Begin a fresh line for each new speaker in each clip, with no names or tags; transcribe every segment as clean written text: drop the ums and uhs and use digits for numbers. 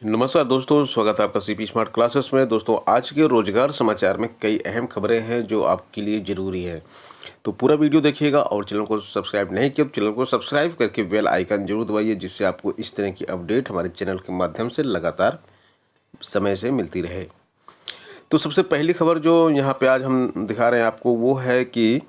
नमस्कार दोस्तों, स्वागत है आपका सीपी स्मार्ट क्लासेस में। दोस्तों, आज के रोजगार समाचार में कई अहम खबरें हैं जो आपके लिए ज़रूरी है, तो पूरा वीडियो देखिएगा। और चैनल को सब्सक्राइब नहीं किया तो चैनल को सब्सक्राइब करके बेल आइकन जरूर दबाइए, जिससे आपको इस तरह की अपडेट हमारे चैनल के माध्यम से लगातार समय से मिलती रहे। तो सबसे पहली खबर जो यहाँ पे आज हम दिखा रहे हैं आपको, वो है कि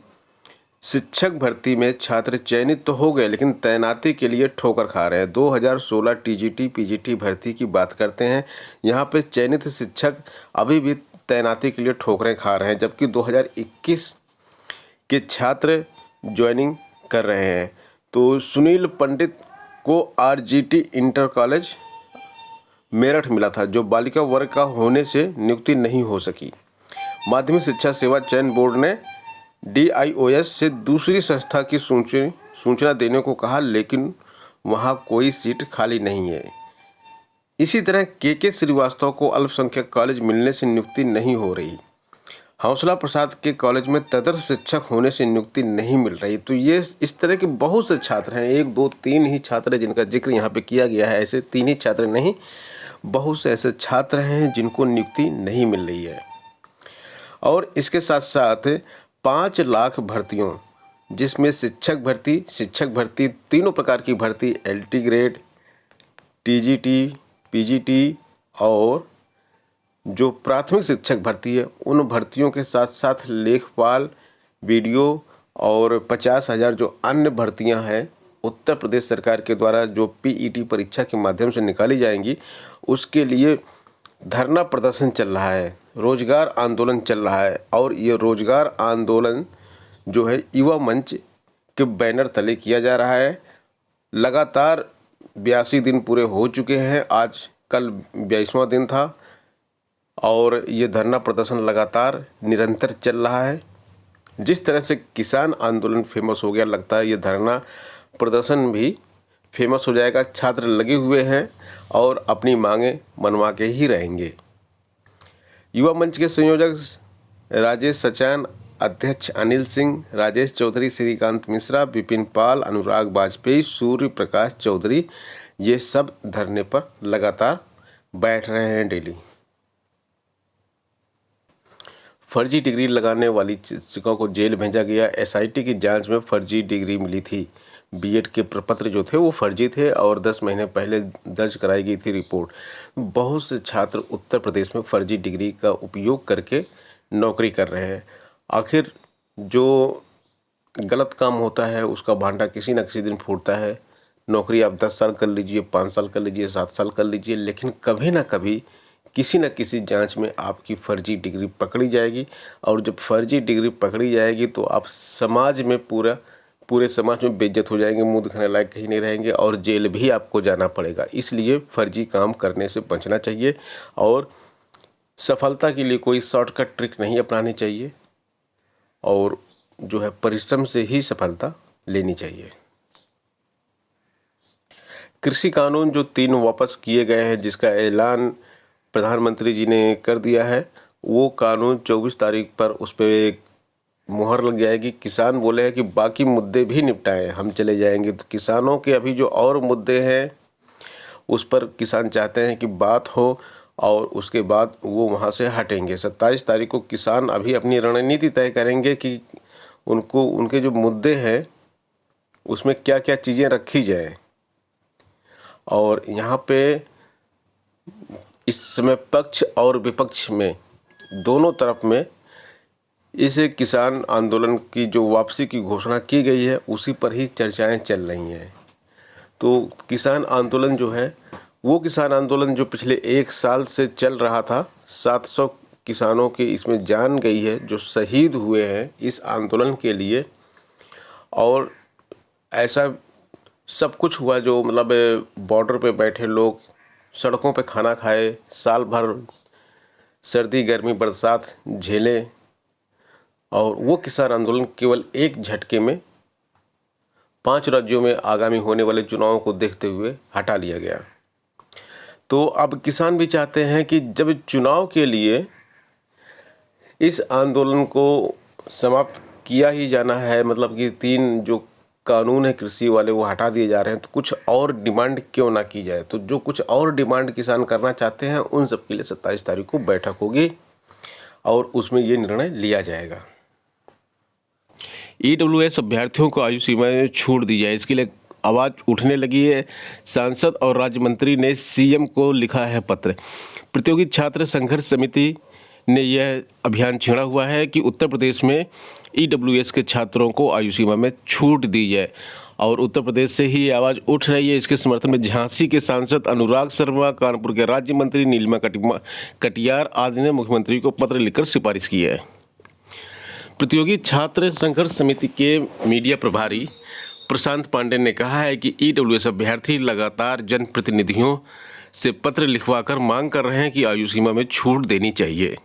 शिक्षक भर्ती में छात्र चयनित तो हो गए, लेकिन तैनाती के लिए ठोकर खा रहे हैं। 2016 टीजीटी पीजीटी भर्ती की बात करते हैं। यहाँ पे चयनित शिक्षक अभी भी तैनाती के लिए ठोकरें खा रहे हैं, जबकि 2021 के छात्र ज्वाइनिंग कर रहे हैं। तो सुनील पंडित को आरजीटी इंटर कॉलेज मेरठ मिला था, जो बालिका वर्ग का होने से नियुक्ति नहीं हो सकी। माध्यमिक शिक्षा सेवा चयन बोर्ड ने डीआईओएस से दूसरी संस्था की सूचना देने को कहा, लेकिन वहां कोई सीट खाली नहीं है। इसी तरह के श्रीवास्तव को अल्पसंख्यक कॉलेज मिलने से नियुक्ति नहीं हो रही। हौसला प्रसाद के कॉलेज में तदर्थ शिक्षक होने से नियुक्ति नहीं मिल रही। तो ये इस तरह के बहुत से छात्र हैं, 1 2 3 ही छात्र हैं जिनका जिक्र यहाँ पे किया गया है। ऐसे 3 ही छात्र नहीं, बहुत से ऐसे छात्र हैं जिनको नियुक्ति नहीं मिल रही है। और इसके साथ साथ 5 लाख भर्तियों, जिसमें शिक्षक भर्ती तीनों प्रकार की भर्ती, एलटी ग्रेड, टीजीटी, पीजीटी और जो प्राथमिक शिक्षक भर्ती है, उन भर्तियों के साथ साथ लेखपाल, वीडियो और 50,000 जो अन्य भर्तियां हैं उत्तर प्रदेश सरकार के द्वारा जो पीईटी परीक्षा के माध्यम से निकाली जाएंगी, उसके लिए धरना प्रदर्शन चल रहा है, रोजगार आंदोलन चल रहा है। और ये रोजगार आंदोलन जो है युवा मंच के बैनर तले किया जा रहा है। लगातार 82 दिन पूरे हो चुके हैं, आज कल 22वां दिन था और ये धरना प्रदर्शन लगातार निरंतर चल रहा है। जिस तरह से किसान आंदोलन फेमस हो गया, लगता है ये धरना प्रदर्शन भी फेमस हो जाएगा। छात्र लगे हुए हैं और अपनी मांगें मनवा के ही रहेंगे। युवा मंच के संयोजक राजेश सचान, अध्यक्ष अनिल सिंह, राजेश चौधरी, श्रीकांत मिश्रा, विपिन पाल, अनुराग वाजपेयी, सूर्य प्रकाश चौधरी, ये सब धरने पर लगातार बैठ रहे हैं डेली। फर्जी डिग्री लगाने वाली शिक्षकों को जेल भेजा गया। एसआईटी की जांच में फर्जी डिग्री मिली थी। बीएड के प्रपत्र जो थे वो फर्जी थे और 10 महीने पहले दर्ज कराई गई थी रिपोर्ट। बहुत से छात्र उत्तर प्रदेश में फर्जी डिग्री का उपयोग करके नौकरी कर रहे हैं। आखिर जो गलत काम होता है उसका भांडा किसी न किसी दिन फूटता है। नौकरी आप 10 साल कर लीजिए, 5 साल कर लीजिए, 7 साल कर लीजिए, लेकिन कभी ना कभी किसी न किसी जांच में आपकी फर्जी डिग्री पकड़ी जाएगी। और जब फर्जी डिग्री पकड़ी जाएगी तो आप समाज में पूरे समाज में बेइज्जत हो जाएंगे, मुंह दिखाने लायक कहीं नहीं रहेंगे और जेल भी आपको जाना पड़ेगा। इसलिए फर्जी काम करने से बचना चाहिए और सफलता के लिए कोई शॉर्टकट ट्रिक नहीं अपनानी चाहिए और जो है परिश्रम से ही सफलता लेनी चाहिए। कृषि कानून जो 3 वापस किए गए हैं, जिसका ऐलान प्रधानमंत्री जी ने कर दिया है, वो कानून 24 तारीख पर उस पर एक मुहर लग जाएगी। किसान बोले हैं कि बाकी मुद्दे भी निपटाएं, हम चले जाएंगे। तो किसानों के अभी जो और मुद्दे हैं उस पर किसान चाहते हैं कि बात हो और उसके बाद वो वहाँ से हटेंगे। 27 तारीख को किसान अभी अपनी रणनीति तय करेंगे कि उनके जो मुद्दे हैं उसमें क्या क्या चीज़ें रखी जाए। और यहाँ पे इस समय पक्ष और विपक्ष में दोनों तरफ में इस किसान आंदोलन की जो वापसी की घोषणा की गई है उसी पर ही चर्चाएं चल रही हैं। तो किसान आंदोलन जो है वो किसान आंदोलन जो पिछले 1 साल से चल रहा था, 700 किसानों की इसमें जान गई है जो शहीद हुए हैं इस आंदोलन के लिए। और ऐसा सब कुछ हुआ जो मतलब बॉर्डर पे बैठे लोग सड़कों पे खाना खाए, साल भर सर्दी गर्मी बरसात झेले और वो किसान आंदोलन केवल एक झटके में 5 राज्यों में आगामी होने वाले चुनावों को देखते हुए हटा लिया गया। तो अब किसान भी चाहते हैं कि जब चुनाव के लिए इस आंदोलन को समाप्त किया ही जाना है, मतलब कि 3 जो कानून है कृषि वाले वो हटा दिए जा रहे हैं, तो कुछ और डिमांड क्यों ना की जाए। तो जो कुछ और डिमांड किसान करना चाहते हैं उन सब के लिए 27 तारीख को बैठक होगी और उसमें ये निर्णय लिया जाएगा। EWS अभ्यर्थियों को आयु सीमा में छूट दी जाए, इसके लिए आवाज़ उठने लगी है। सांसद और राज्य मंत्री ने CM को लिखा है पत्र। प्रतियोगी छात्र संघर्ष समिति ने यह अभियान छेड़ा हुआ है कि उत्तर प्रदेश में EWS के छात्रों को आयु सीमा में छूट दी जाए और उत्तर प्रदेश से ही ये आवाज़ उठ रही है। इसके समर्थन में झांसी के सांसद अनुराग शर्मा, कानपुर के राज्य मंत्री नीलिमा कटियार आदि ने मुख्यमंत्री को पत्र लिखकर सिफारिश की है। प्रतियोगी छात्र संघर्ष समिति के मीडिया प्रभारी प्रशांत पांडे ने कहा है कि EWS अभ्यर्थी लगातार जनप्रतिनिधियों से पत्र लिखवाकर मांग कर रहे हैं कि आयु सीमा में छूट देनी चाहिए।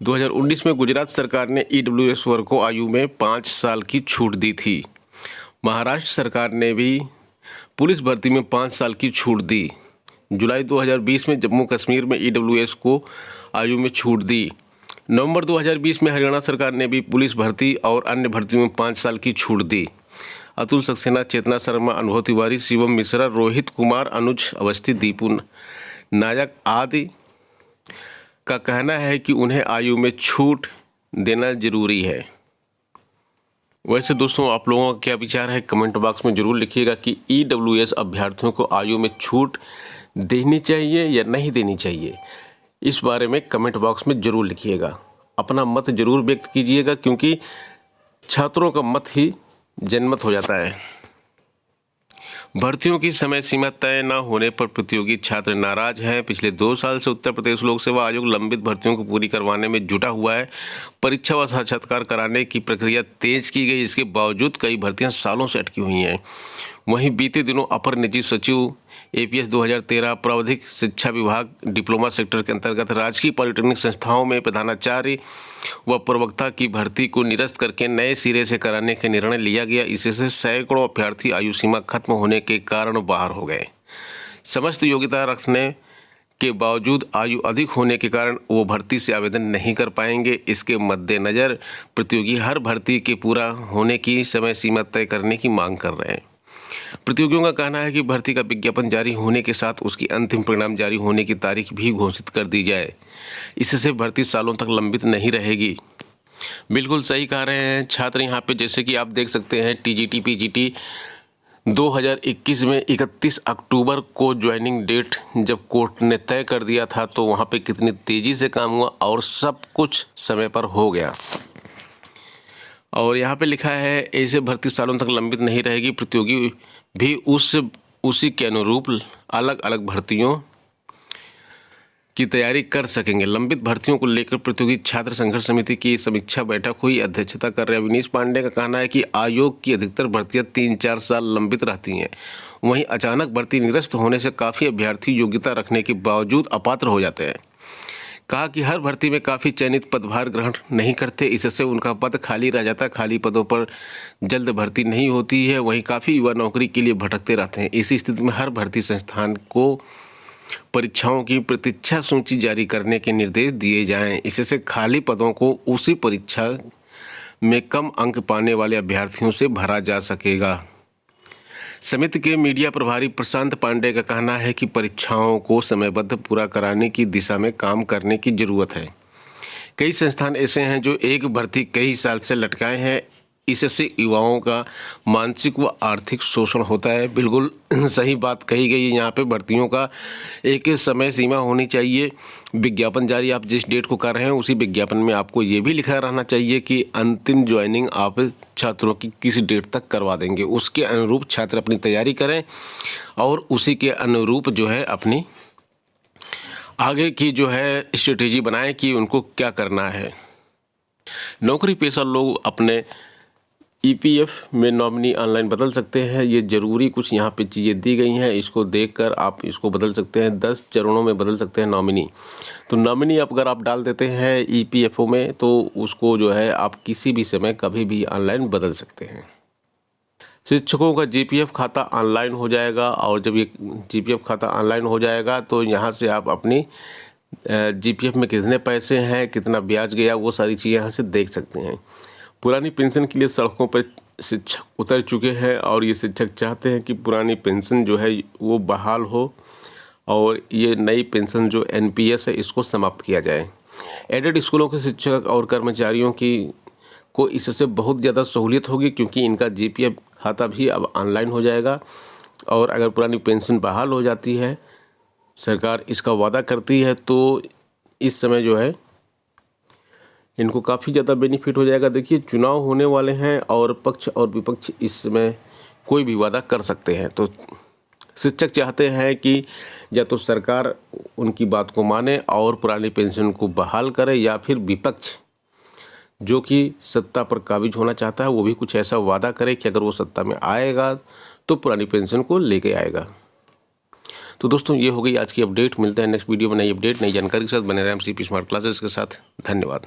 2019 में गुजरात सरकार ने EWS वर्ग को आयु में 5 साल की छूट दी थी। महाराष्ट्र सरकार ने भी पुलिस भर्ती में 5 साल की छूट दी। जुलाई 2020 में जम्मू कश्मीर में EWS को आयु में छूट दी। नवंबर 2020 में हरियाणा सरकार ने भी पुलिस भर्ती और अन्य भर्तियों में 5 साल की छूट दी। अतुल सक्सेना, चेतना शर्मा, अनुभव तिवारी, शिवम मिश्रा, रोहित कुमार, अनुज अवस्थी, दीपू नायक आदि का कहना है कि उन्हें आयु में छूट देना जरूरी है। वैसे दोस्तों, आप लोगों का क्या विचार है कमेंट बॉक्स में ज़रूर लिखिएगा कि EWS अभ्यर्थियों को आयु में छूट देनी चाहिए या नहीं देनी चाहिए। इस बारे में कमेंट बॉक्स में ज़रूर लिखिएगा, अपना मत ज़रूर व्यक्त कीजिएगा, क्योंकि छात्रों का मत ही जनमत हो जाता है। भर्तियों की समय सीमा तय न होने पर प्रतियोगी छात्र नाराज हैं। पिछले 2 साल से उत्तर प्रदेश लोक सेवा आयोग लंबित भर्तियों को पूरी करवाने में जुटा हुआ है। परीक्षा व साक्षात्कार कराने की प्रक्रिया तेज की गई, इसके बावजूद कई भर्तियां सालों से अटकी हुई हैं। वहीं बीते दिनों अपर निजी सचिव APS 2013 प्रावधिक शिक्षा विभाग डिप्लोमा सेक्टर के अंतर्गत राजकीय पॉलिटेक्निक संस्थाओं में प्रधानाचार्य व प्रवक्ता की भर्ती को निरस्त करके नए सिरे से कराने का निर्णय लिया गया। इससे सैकड़ों अभ्यर्थी आयु सीमा खत्म होने के कारण बाहर हो गए। समस्त योग्यता रखने के बावजूद आयु अधिक होने के कारण वो भर्ती से आवेदन नहीं कर पाएंगे। इसके मद्देनज़र प्रतियोगी हर भर्ती के पूरा होने की समय सीमा तय करने की मांग कर रहे हैं। प्रतियोगियों का कहना है कि भर्ती का विज्ञापन जारी होने के साथ उसकी अंतिम परिणाम जारी होने की तारीख भी घोषित कर दी जाए। इससे भर्ती सालों तक लंबित नहीं रहेगी। बिल्कुल सही कह रहे हैं छात्र यहाँ पे, जैसे कि आप देख सकते हैं TGT PGT 2021 में 31 अक्टूबर को ज्वाइनिंग डेट जब कोर्ट ने तय कर दिया था, तो वहाँ पे कितनी तेज़ी से काम हुआ और सब कुछ समय पर हो गया। और यहाँ पे लिखा है ऐसे भर्ती सालों तक लंबित नहीं रहेगी। प्रतियोगी भी उसी के अनुरूप अलग अलग भर्तियों की तैयारी कर सकेंगे। लंबित भर्तियों को लेकर प्रतियोगी छात्र संघर्ष समिति की समीक्षा बैठक हुई। अध्यक्षता कर रहे अविनीश पांडे का कहना है कि आयोग की अधिकतर भर्तियां 3-4 साल लंबित रहती हैं। वहीं अचानक भर्ती निरस्त होने से काफ़ी अभ्यर्थी योग्यता रखने के बावजूद अपात्र हो जाते हैं। कहा कि हर भर्ती में काफ़ी चयनित पदभार ग्रहण नहीं करते, इससे उनका पद खाली रह जाता है। खाली पदों पर जल्द भर्ती नहीं होती है। वहीं काफ़ी युवा नौकरी के लिए भटकते रहते हैं। इसी स्थिति में हर भर्ती संस्थान को परीक्षाओं की प्रतीक्षा सूची जारी करने के निर्देश दिए जाएं। इससे खाली पदों को उसी परीक्षा में कम अंक पाने वाले अभ्यर्थियों से भरा जा सकेगा। समिति के मीडिया प्रभारी प्रशांत पांडे का कहना है कि परीक्षाओं को समयबद्ध पूरा कराने की दिशा में काम करने की ज़रूरत है। कई संस्थान ऐसे हैं जो एक भर्ती कई साल से लटकाए हैं। इससे युवाओं का मानसिक व आर्थिक शोषण होता है। बिल्कुल सही बात कही गई है। यहाँ पे भर्तियों का एक समय सीमा होनी चाहिए। विज्ञापन जारी आप जिस डेट को कर रहे हैं उसी विज्ञापन में आपको ये भी लिखा रहना चाहिए कि अंतिम ज्वाइनिंग आप छात्रों की किस डेट तक करवा देंगे। उसके अनुरूप छात्र अपनी तैयारी करें और उसी के अनुरूप जो है अपनी आगे की जो है स्ट्रेटेजी बनाएं कि उनको क्या करना है। नौकरी पेशा लोग अपने EPF में नॉमिनी ऑनलाइन बदल सकते हैं। ये ज़रूरी कुछ यहाँ पे चीज़ें दी गई हैं, इसको देखकर आप इसको बदल सकते हैं। 10 चरणों में बदल सकते हैं नॉमिनी। तो नॉमिनी अगर आप डाल देते हैं EPFO में तो उसको जो है आप किसी भी समय कभी भी ऑनलाइन बदल सकते हैं। शिक्षकों का GPF खाता ऑनलाइन हो जाएगा और जब ये GPF खाता ऑनलाइन हो जाएगा तो यहाँ से आप अपनी GPF में कितने पैसे हैं, कितना ब्याज गया, वो सारी चीज़ें यहाँ से देख सकते हैं। पुरानी पेंशन के लिए सड़कों पर शिक्षक उतर चुके हैं और ये शिक्षक चाहते हैं कि पुरानी पेंशन जो है वो बहाल हो और ये नई पेंशन जो एनपीएस है इसको समाप्त किया जाए। एडेड स्कूलों के शिक्षक और कर्मचारियों को इससे बहुत ज़्यादा सहूलियत होगी, क्योंकि इनका जीपीएफ खाता भी अब ऑनलाइन हो जाएगा। और अगर पुरानी पेंशन बहाल हो जाती है, सरकार इसका वादा करती है, तो इस समय जो है इनको काफ़ी ज़्यादा बेनिफिट हो जाएगा। देखिए, चुनाव होने वाले हैं और पक्ष और विपक्ष इस समय कोई भी वादा कर सकते हैं। तो शिक्षक चाहते हैं कि या तो सरकार उनकी बात को माने और पुरानी पेंशन को बहाल करे, या फिर विपक्ष जो कि सत्ता पर काबिज होना चाहता है वो भी कुछ ऐसा वादा करे कि अगर वो सत्ता में आएगा तो पुरानी पेंशन को लेके आएगा। तो दोस्तों, ये हो गई आज की अपडेट। मिलते हैं नेक्स्ट वीडियो में नई अपडेट, नई जानकारी के साथ। बने रहें सीपी स्मार्ट क्लासेस के साथ। धन्यवाद।